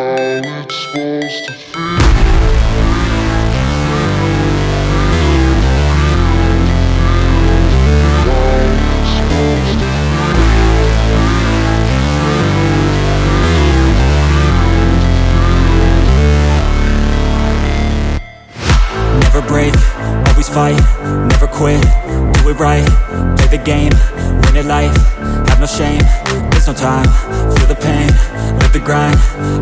it's supposed to feel. Never break, always fight, never quit, do it right, play the game, win it life, have no shame, there's no time, feel the pain, live the grind,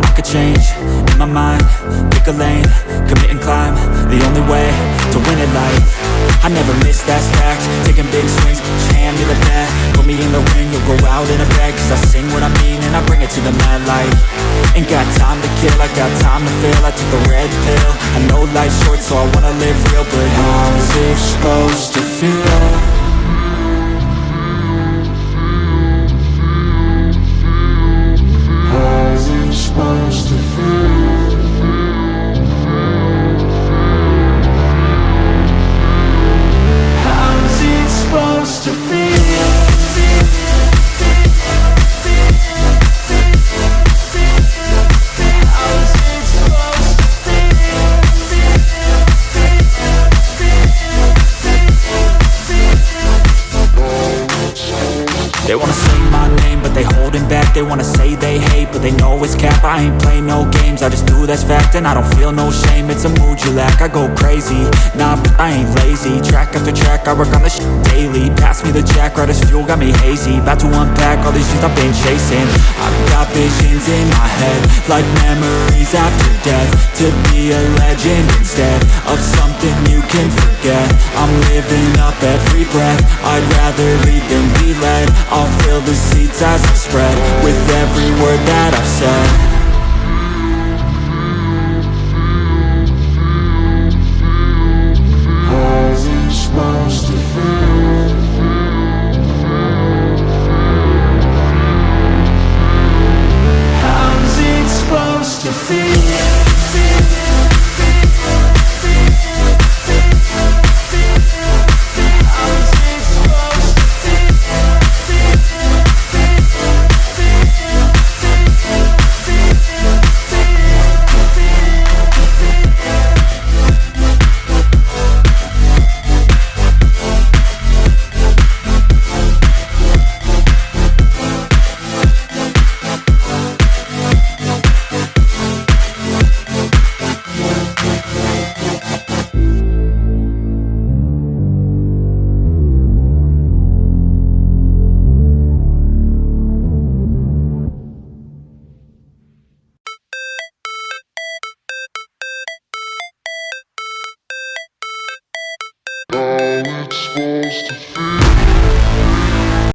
I could change, in my mind, pick a lane, commit and climb, the only way to win it life. I never miss, that's fact, taking big swings, hand me the bat, put me in the ring, you'll go out in a bag, cause I sing what I mean and I bring it to the mad light. Ain't got time to kill, I got time to feel, I took the red pill, I know life's short so I wanna live real, but how's it supposed to feel? How's it supposed to feel? How's it supposed to feel? They wanna say my name, but they holding back. They wanna say they hate, but they know it's cap. I ain't play no games, I just do that's fact. And I don't feel no shame, it's a mood you lack. I go crazy, nah, but I ain't lazy. Track after track, I work on this shit daily. Pass me the jack, right as fuel, got me hazy. About to unpack all these things I've been chasing. I've got visions in my head, like memories after death. To be a legend instead of something you can forget. I'm living up every breath, I'd rather lead than be led. I'll fill the seats as I spread with every word that I've said. How's it supposed to feel? How's it supposed to feel? How it's supposed to feel.